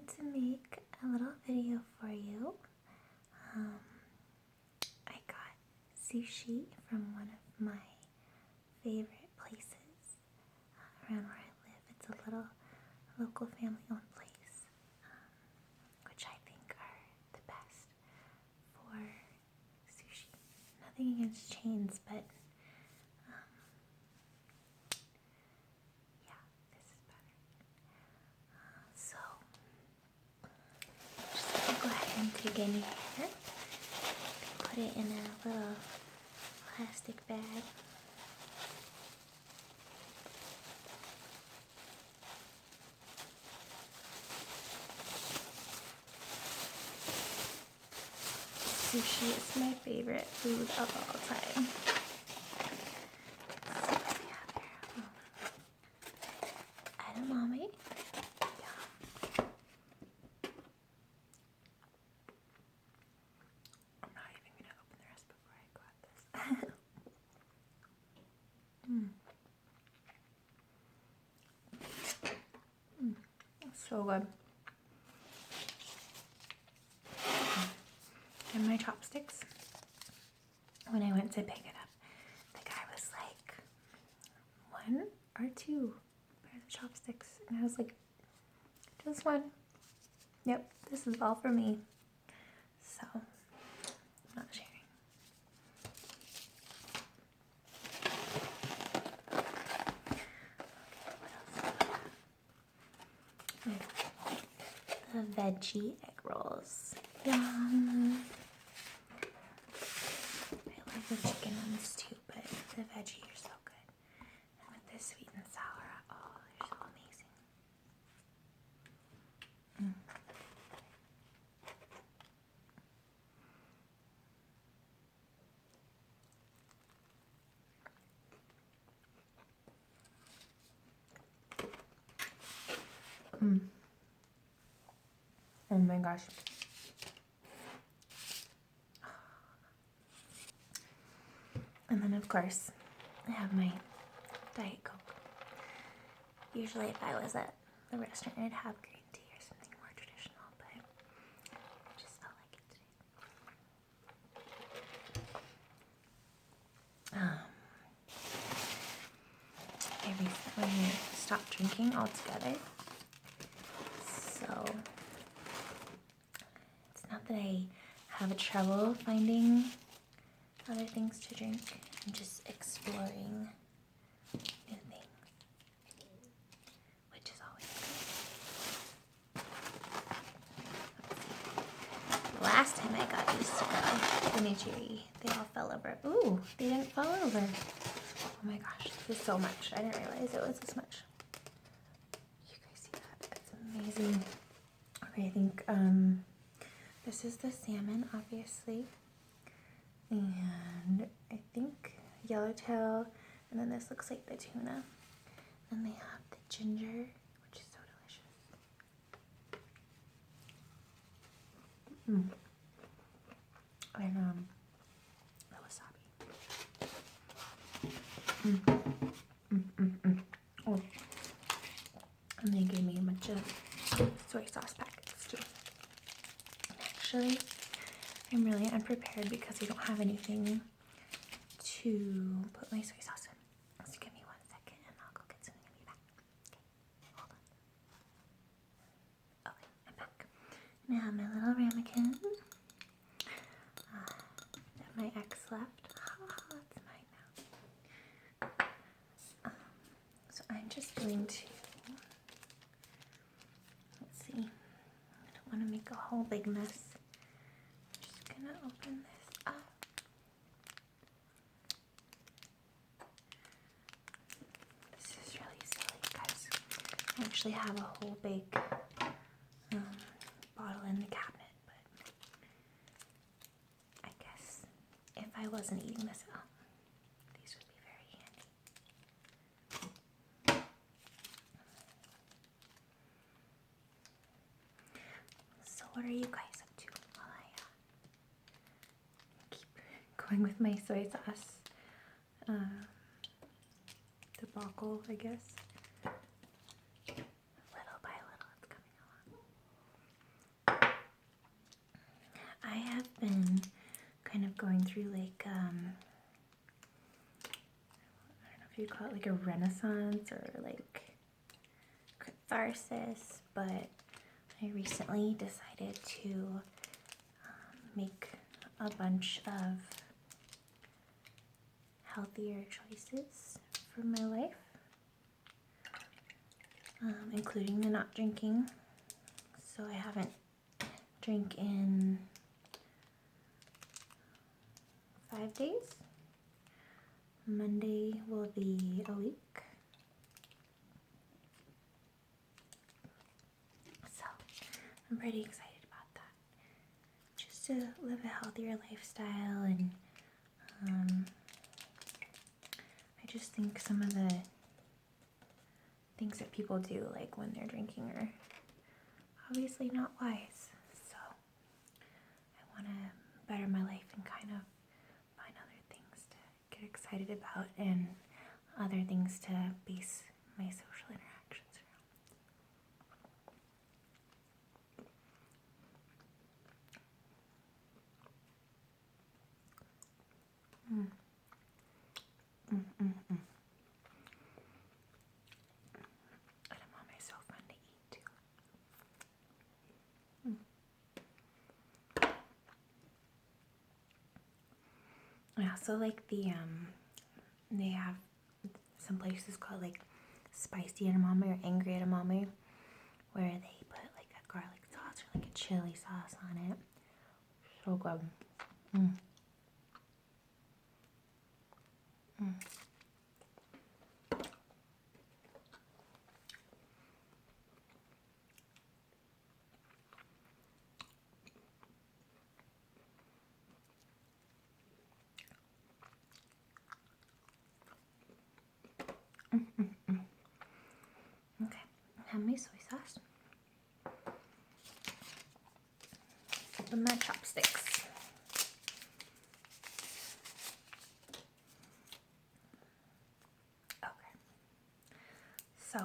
wanted to make a little video for you. I got sushi from one of my favorite places around where I live. It's a little local family-owned place, which I think are the best for sushi. Nothing against chains, but yeah, this is better. So, just gonna go ahead and dig in here. Put it in a little plastic bag. Sushi is my favorite food of all time. Let's see what we have here. Edamame. I'm not even going to open the rest before I go at this. So good. And my chopsticks, when I went to pick it up, the guy was like, 1 or 2 pairs of chopsticks. And I was like, just 1. Yep, this is all for me. So, I'm not sharing. Okay, what else? The veggie egg rolls. Yum. I like the chicken ones too, but the veggie are so good. And with this sweet and sour, oh, they're so amazing. Oh my gosh. And then of course, I have my Diet Coke. Usually if I was at the restaurant, I'd have green tea or something more traditional, but I just felt like it today. I recently stopped drinking altogether. So it's not that I have trouble finding other things to drink. I'm just exploring new things, which is always good. Last time I got these onigiri, they all fell over. Ooh, they didn't fall over. Oh my gosh, this is so much. I didn't realize it was this much. You guys see that? It's amazing. Okay, I think this is the salmon, obviously. And I think yellowtail, and then this looks like the tuna. Then they have the ginger, which is so delicious. And the wasabi. Oh, and they gave me a bunch of soy sauce packets too. Actually, I'm really unprepared because I don't have anything to put my soy sauce in. So give me 1 second and I'll go get something and be back. Okay, hold on. Okay, I'm back. And I have my little ramekin that my ex left. It's mine now. So I'm just going to, let's see, I don't want to make a whole big mess. I'm gonna open this up. This is really silly, guys. I actually have a whole big bottle in the cabinet, but I guess if I wasn't eating this at home, these would be very handy. So what are you guys up to while I keep going with my soy sauce debacle, I guess? Little by little, it's coming along. through like, I don't know if you call it like a renaissance or like catharsis, but I recently decided to make a bunch of healthier choices for my life, including the not drinking. So I haven't drank in 5 days. Monday will be a week. So I'm pretty excited about that. Just to live a healthier lifestyle, and I just think some of the things that people do, like when they're drinking, are obviously not wise. So I want to better my life and kind of find other things to get excited about and other things to base my social interactions around. Edamame is so fun to eat too. I also like they have some places called like spicy edamame or angry edamame, where they put like a garlic sauce or like a chili sauce on it. So good. Okay, I have my soy sauce. Open my chopsticks. Okay, so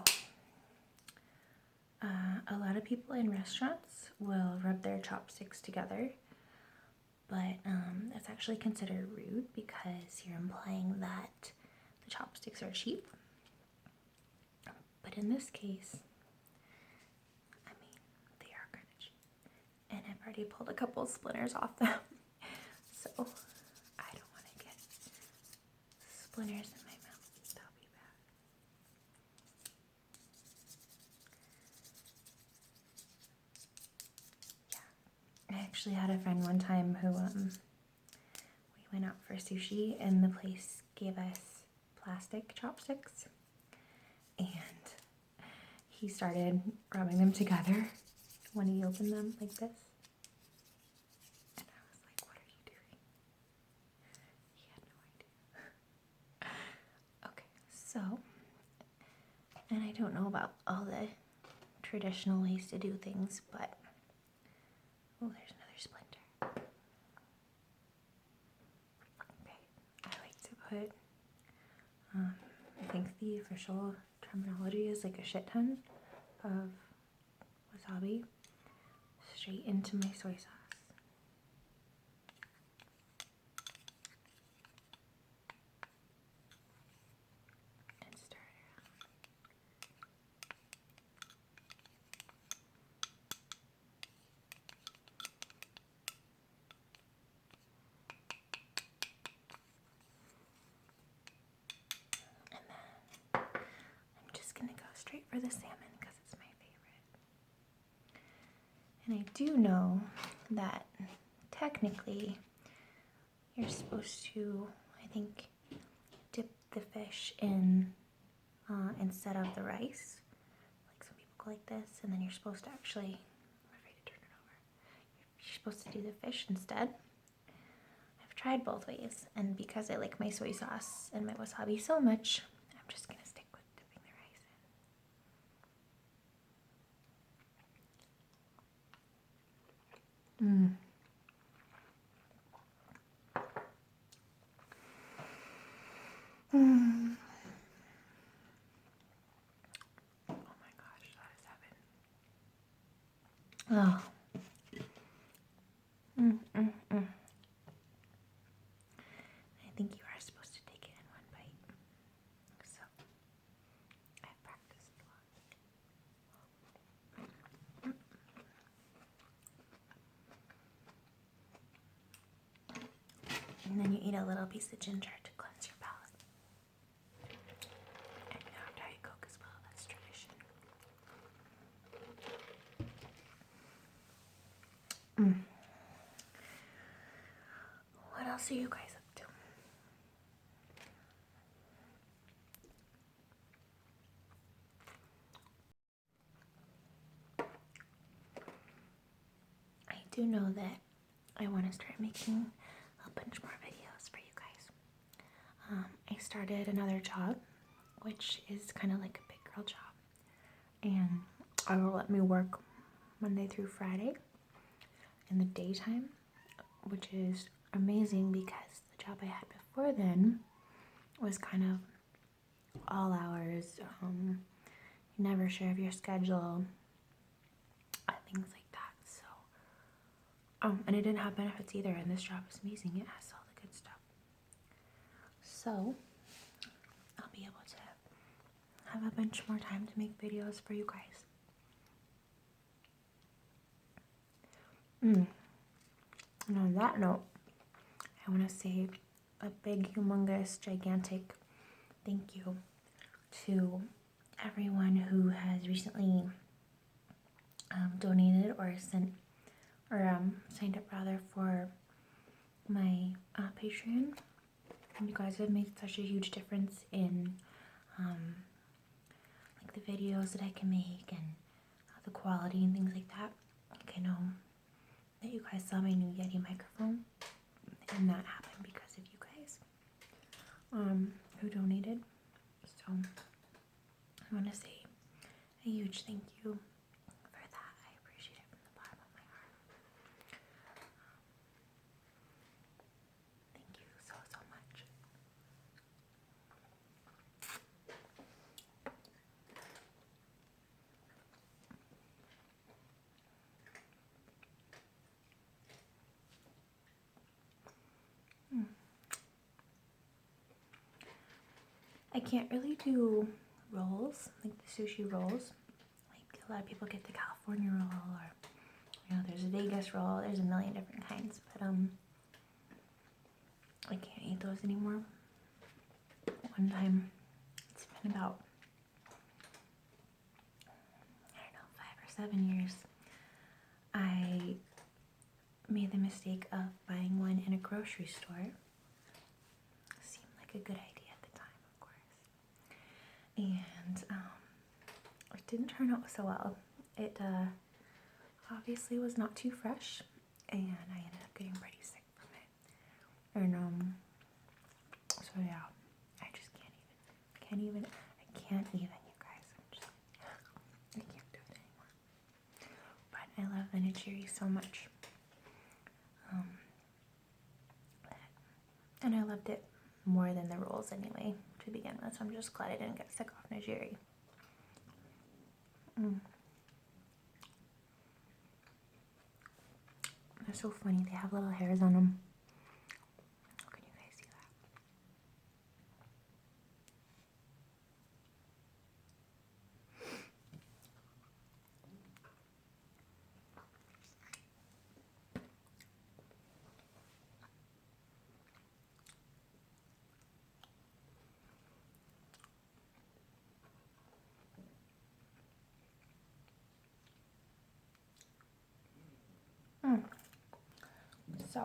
a lot of people in restaurants will rub their chopsticks together, but that's actually considered rude because you're implying that the chopsticks are cheap. But in this case, I mean, they are kind of cheap. And I've already pulled a couple of splinters off them. So I don't want to get splinters in my mouth. That'll be bad. Yeah. I actually had a friend one time who we went out for sushi and the place gave us plastic chopsticks. And he started rubbing them together when he opened them like this. And I was like, what are you doing? He had no idea. Okay, so, and I don't know about all the traditional ways to do things, but, oh, there's another splinter. Okay, I like to put, I think the official terminology is like a shit ton of wasabi straight into my soy sauce. And stir it around. And then I'm just gonna go straight for the salmon because it's my favorite. And I do know that technically you're supposed to, I think, dip the fish in instead of the rice. Like some people go like this, and then you're supposed to actually, I'm afraid to turn it over. You're supposed to do the fish instead. I've tried both ways, and because I like my soy sauce and my wasabi so much, I'm just gonna stick with dipping the rice in. Oh my gosh, that is heaven. Oh. And then you eat a little piece of ginger to cleanse your palate. And you have Diet Coke as well, that's tradition. What else are you guys up to? I do know that I want to start making a bunch more videos for you guys. I started another job, which is kind of like a big girl job, and it will let me work Monday through Friday in the daytime, which is amazing because the job I had before then was kind of all hours, you never sure of your schedule, things like that. So and it didn't have benefits either, and this job is amazing. It has all the good stuff. So I'll be able to have a bunch more time to make videos for you guys. And on that note, I want to say a big, humongous, gigantic thank you to everyone who has recently donated or signed up rather for my Patreon. And you guys have made such a huge difference in like the videos that I can make and the quality and things like that. Like I know that you guys saw my new Yeti microphone, and that happened because of you guys who donated. So I want to say a huge thank you for that. I appreciate it from the bottom of my heart. Thank you so much. I can't really do rolls, like the sushi rolls. Like a lot of people get the California roll, or there's a Vegas roll. There's a million different kinds, but I can't eat those anymore. One time, it's been about 5 or 7 years. I made the mistake of buying one in a grocery store. Seemed like a good idea at the time, of course. And it didn't turn out so well. It obviously was not too fresh, and I ended up getting pretty sick from it. And so yeah, I just can't even, you guys. I can't do it anymore. But I love the nigiri so much. And I loved it more than the rolls anyway, to begin with. So I'm just glad I didn't get sick off nigiri. They're so funny. They have little hairs on them. How can you guys see that? So,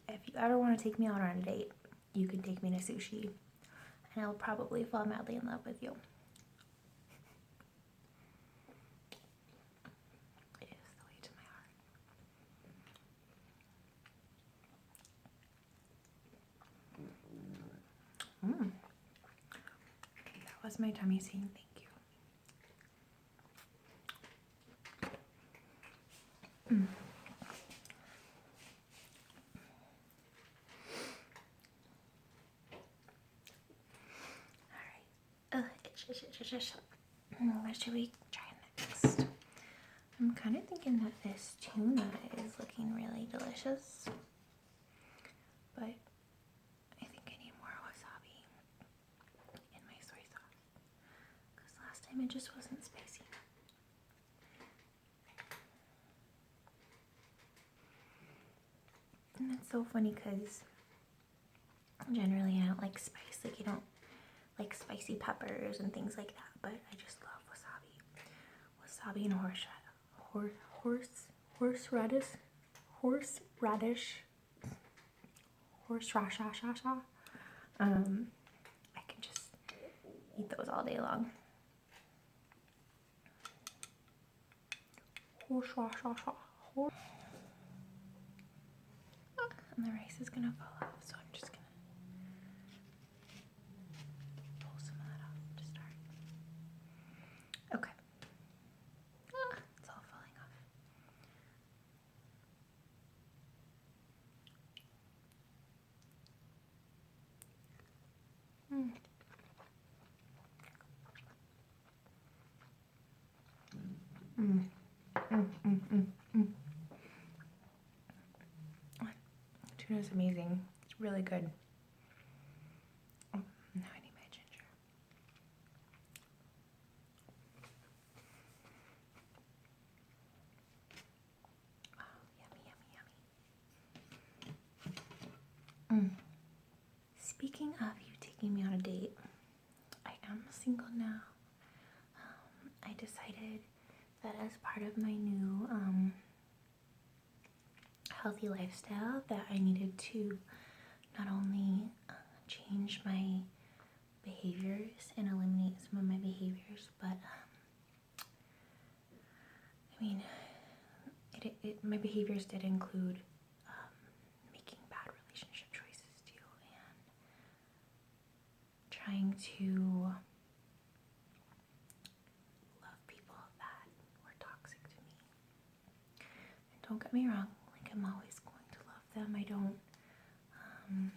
if you ever want to take me out on a date, you can take me to sushi, and I'll probably fall madly in love with you. It is the way to my heart. That was my tummy saying thank you. What should we try next? I'm kind of thinking that this tuna is looking really delicious, but I think I need more wasabi in my soy sauce, because last time it just wasn't spicy. so funny because generally I don't like spice. Like, I don't like spicy peppers and things like that, but I just love wasabi. Wasabi and horseradish. I can just eat those all day long. And the rice is gonna fall off, so I'm just gonna pull some of that off to start. Okay. It's all falling off. Tuna is amazing. It's really good. Oh, now I need my ginger. Oh, yummy. Speaking of you taking me on a date, I am single now. I decided that as part of my new healthy lifestyle that I needed to not only change my behaviors and eliminate some of my behaviors, but my behaviors did include making bad relationship choices too, and trying to love people that were toxic to me. And don't get me wrong, like, I'm always going to love them. I don't I'm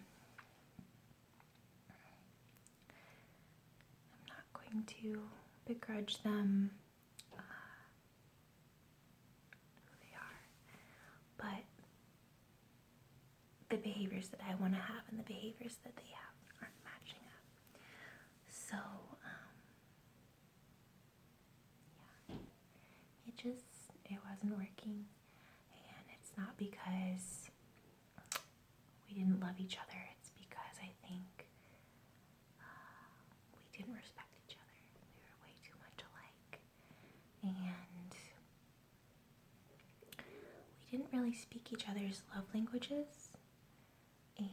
not going to begrudge them who they are, but the behaviors that I want to have and the behaviors that they have aren't matching up. So it wasn't working, and it's not because we didn't love each other. It's because I think we didn't respect each other. We were way too much alike, and we didn't really speak each other's love languages. And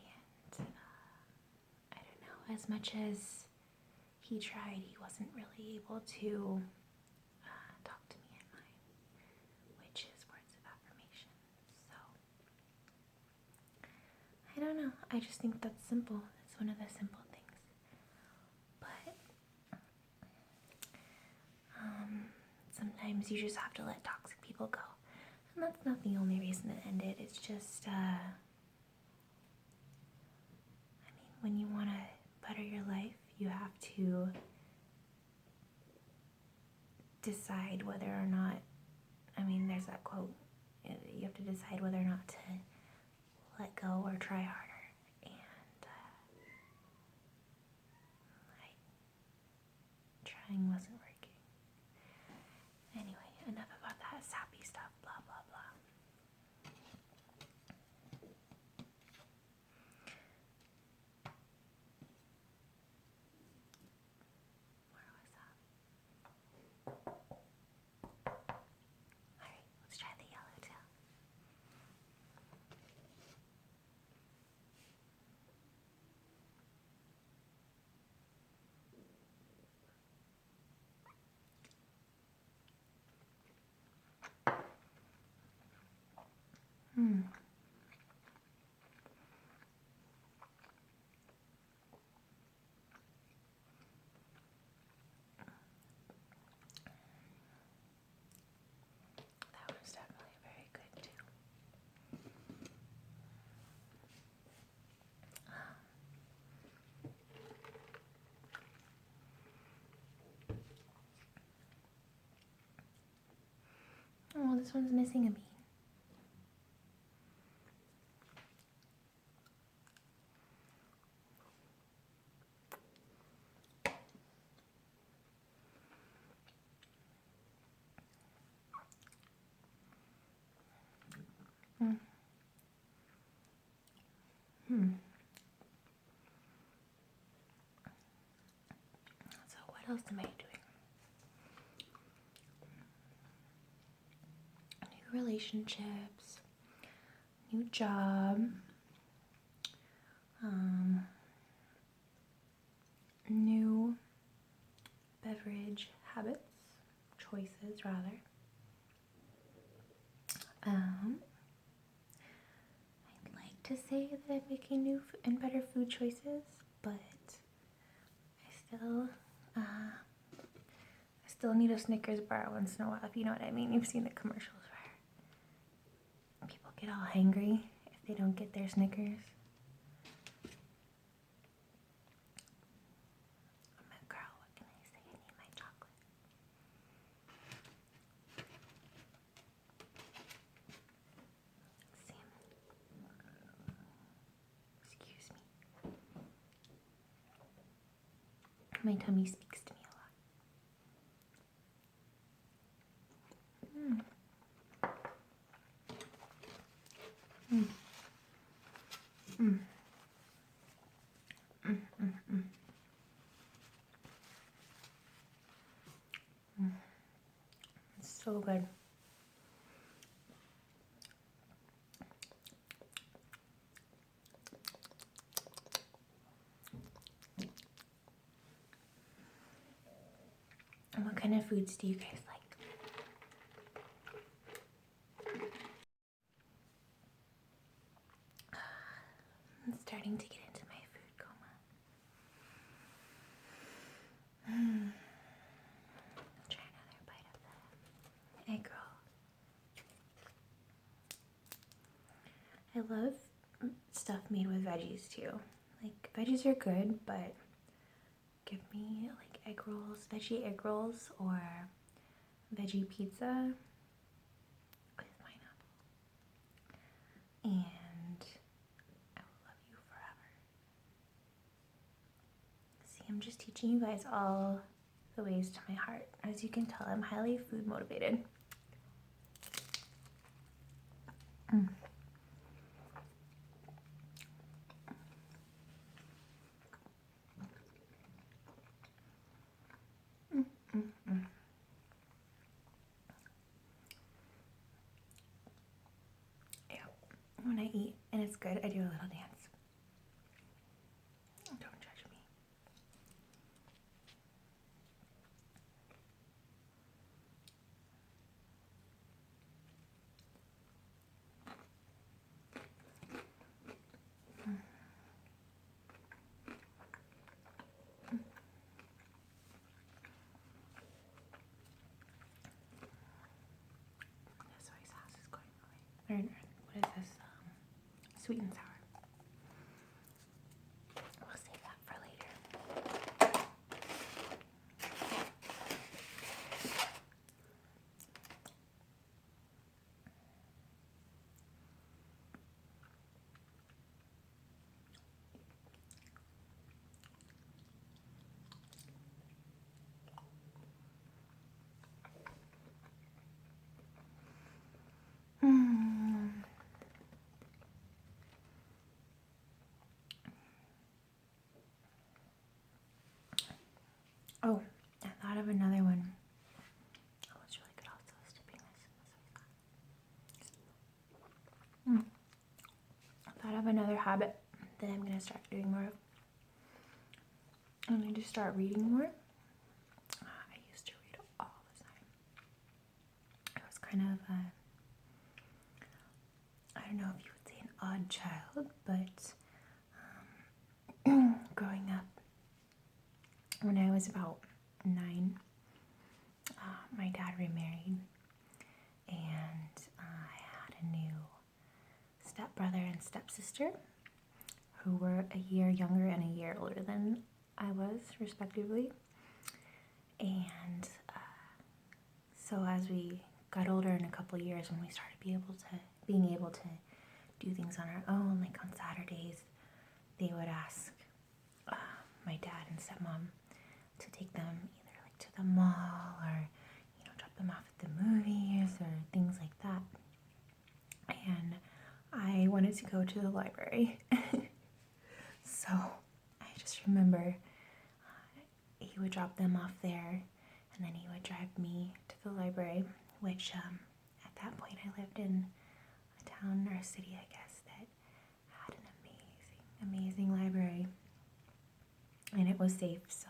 I don't know, as much as he tried, he wasn't really able to talk to me in mine, which is words of affirmation. So I don't know, I just think that's simple. It's one of the simple things. But sometimes you just have to let toxic people go. And that's not the only reason it ended. It's just, when you want to better your life, you have to decide whether or not, there's that quote, you have to decide whether or not to let go or try harder. And trying wasn't working. Anyway, enough about that sappy stuff, blah, blah, blah. Where was that? Alright, let's try the yellowtail. That one's definitely very good too. Oh, this one's missing a bean. else am I doing? New relationships, new job, new beverage habits, choices rather. I'd like to say that I'm making new and better food choices, but I still need a Snickers bar once in a while, if you know what I mean. You've seen the commercials where people get all hangry if they don't get their Snickers. I'm a girl, what can I say? I need my chocolate. Excuse me. My tummy speaks to me a lot. It's so good. And what kind of foods do you guys like? I'm starting to get into my food coma. Try another bite of the egg roll. I love stuff made with veggies too. Like, veggies are good, but give me like egg rolls, veggie egg rolls, or veggie pizza with pineapple. And I will love you forever. See, I'm just teaching you guys all the ways to my heart. As you can tell, I'm highly food motivated. Yeah, when I eat and it's good, I do a little dance. Don't judge me. The soy sauce is going away. Or what is this? Sweet and sour. We'll save that for later. Oh, I thought of another one. Oh, it's really good also, dipping this in the soy sauce. I thought of another habit that I'm going to start doing more of. I need to start reading more. I used to read all the time. I was kind of I don't know if you would say an odd child, but growing up, when I was about 9, my dad remarried, and I had a new stepbrother and stepsister who were a year younger and a year older than I was, respectively. And so as we got older in a couple of years, when we started being able to do things on our own, like on Saturdays, they would ask my dad and stepmom to take them either like to the mall or, you know, drop them off at the movies or things like that. And I wanted to go to the library. So I just remember he he would drop them off there, and then he would drive me to the library, which at that point I lived in a town or a city, I guess, that had an amazing library, and it was safe, so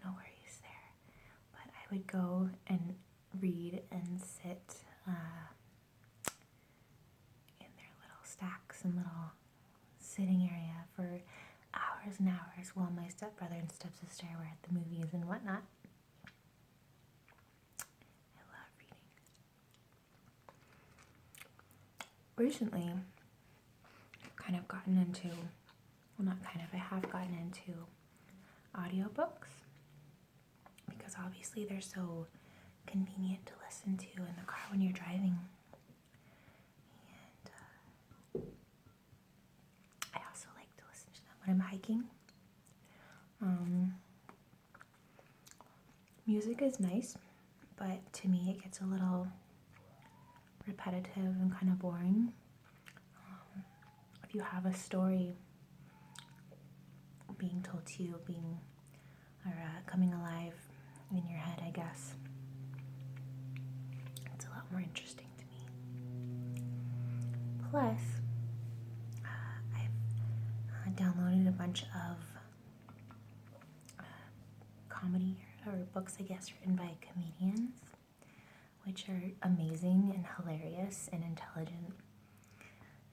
no worries there. But I would go and read and sit in their little stacks and little sitting area for hours and hours while my stepbrother and stepsister were at the movies and whatnot. I love reading. Recently, I've kind of gotten into, well, not kind of, I have gotten into audiobooks because obviously they're so convenient to listen to in the car when you're driving. And I also like to listen to them when I'm hiking. Music is nice, but to me it gets a little repetitive and kind of boring. If you have a story being told to you, coming alive in your head, I guess, it's a lot more interesting to me. Plus, I've downloaded a bunch of comedy or books, I guess, written by comedians, which are amazing and hilarious and intelligent,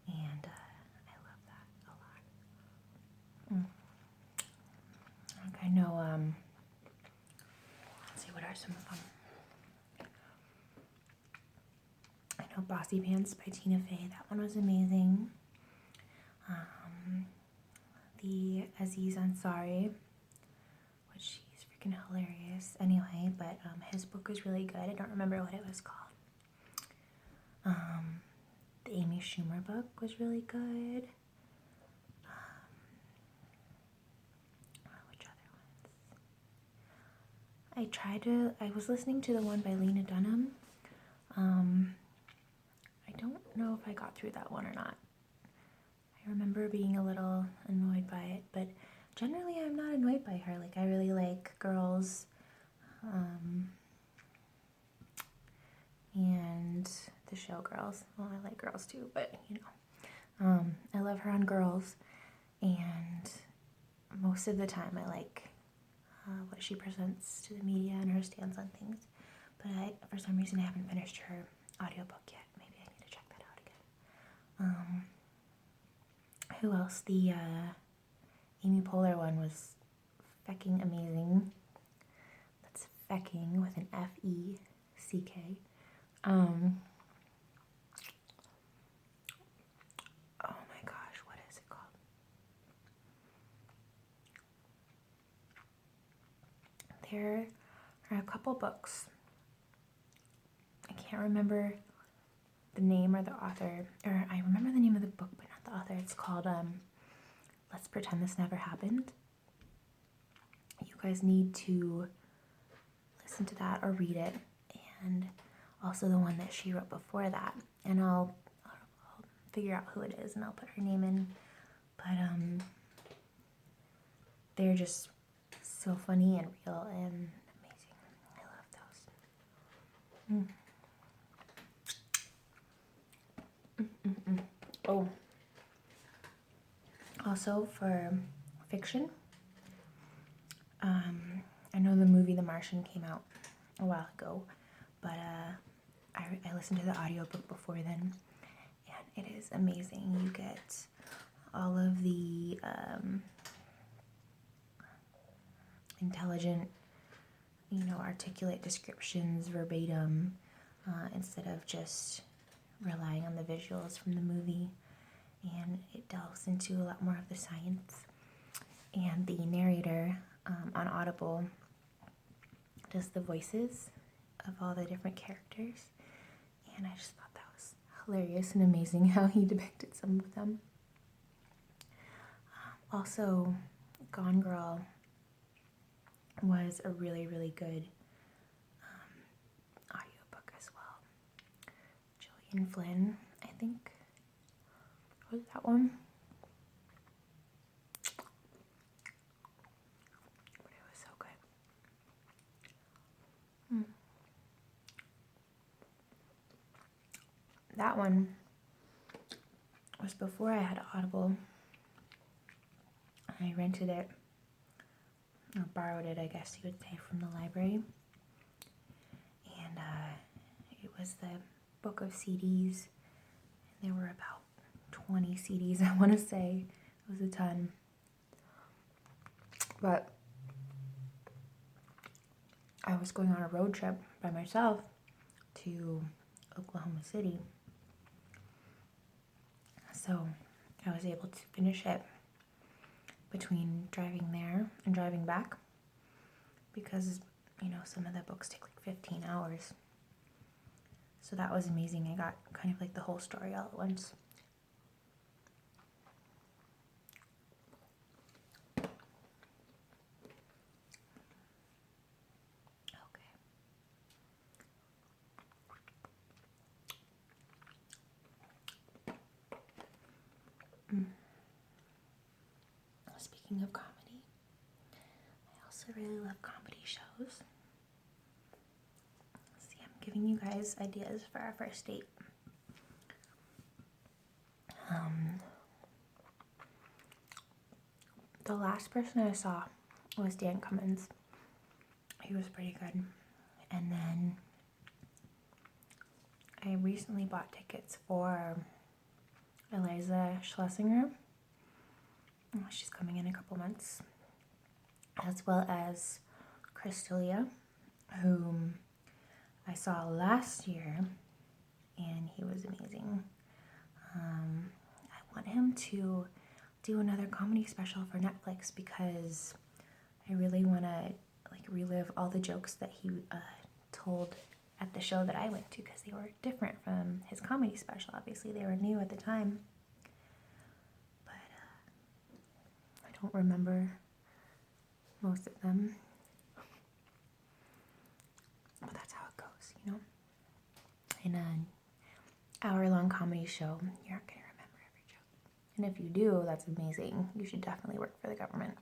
and I love that a lot. I know, let's see, what are some of them? I know Bossy Pants by Tina Fey, that one was amazing. The Aziz Ansari, which he's freaking hilarious anyway, but his book was really good. I don't remember what it was called. The Amy Schumer book was really good. Which other ones? I was listening to the one by Lena Dunham. I don't know if I got through that one or not. I remember being a little annoyed by it, but generally I'm not annoyed by her. Like, I really like girls, and the show Girls. Well, I like Girls too, but you know, I love her on Girls, and most of the time I like what she presents to the media and her stance on things. But for some reason, I haven't finished her audiobook yet. Maybe I need to check that out again. Who else? The Amy Poehler one was fecking amazing. That's fecking with an F-E-C-K. Oh my gosh, what is it called? There are a couple books. I can't remember the name or the author, or I remember the name of the book, but not the author. It's called Let's Pretend This Never Happened. You guys need to listen to that or read it, and also the one that she wrote before that. And I'll figure out who it is and I'll put her name in. But they're just so funny and real and amazing. I love those. Oh, also for fiction, I know the movie The Martian came out a while ago, but I listened to the audiobook before then, and it is amazing. You get all of the intelligent, articulate descriptions verbatim, instead of just relying on the visuals from the movie, and it delves into a lot more of the science. And the narrator on Audible does the voices of all the different characters, and I just thought that was hilarious and amazing how he depicted some of them. Also, Gone Girl was a really, really good audiobook as well. Gillian Flynn, I think, was that one. What that one was before I had Audible. I rented it, or borrowed it, I guess you would say, from the library. And it was the book of CDs. And there were about 20 CDs, I want to say. It was a ton. But I was going on a road trip by myself to Oklahoma City. So I was able to finish it between driving there and driving back, because, you know, some of the books take like 15 hours. So that was amazing. I got kind of like the whole story all at once. Speaking of comedy, I also really love comedy shows. See, I'm giving you guys ideas for our first date. The last person I saw was Dan Cummins. He was pretty good. And then I recently bought tickets for Eliza Schlesinger. She's coming in a couple months. As well as Chris D'Elia, whom I saw last year, and he was amazing. I want him to do another comedy special for Netflix, because I really want to like relive all the jokes that he told at the show that I went to, because they were different from his comedy special. Obviously, they were new at the time, but I don't remember most of them. But that's how it goes, you know? In an hour-long comedy show, you're not going to remember every joke. And if you do, that's amazing. You should definitely work for the government.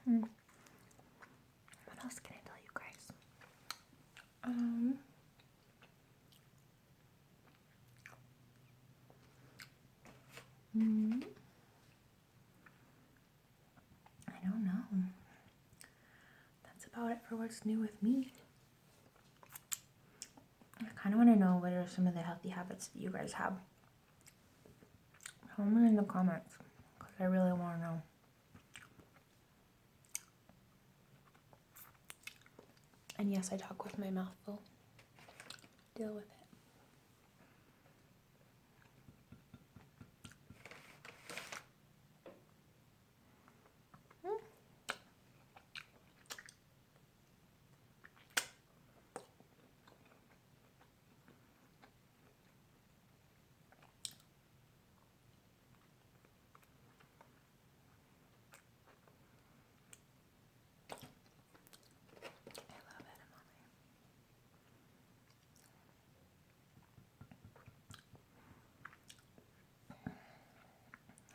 What else can I tell you guys? I don't know. That's about it for what's new with me. I kind of want to know what are some of the healthy habits that you guys have. Tell me in the comments, because I really want to know. And yes, I talk with my mouth full. Deal with it.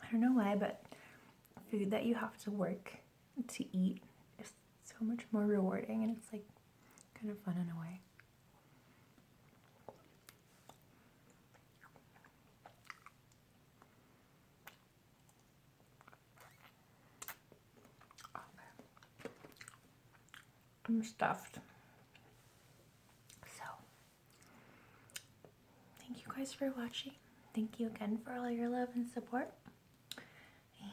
I don't know why, but food that you have to work to eat is so much more rewarding, and it's like kind of fun in a way. Okay. I'm stuffed. So, thank you guys for watching. Thank you again for all your love and support. And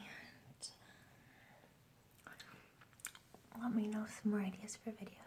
let me know some more ideas for videos.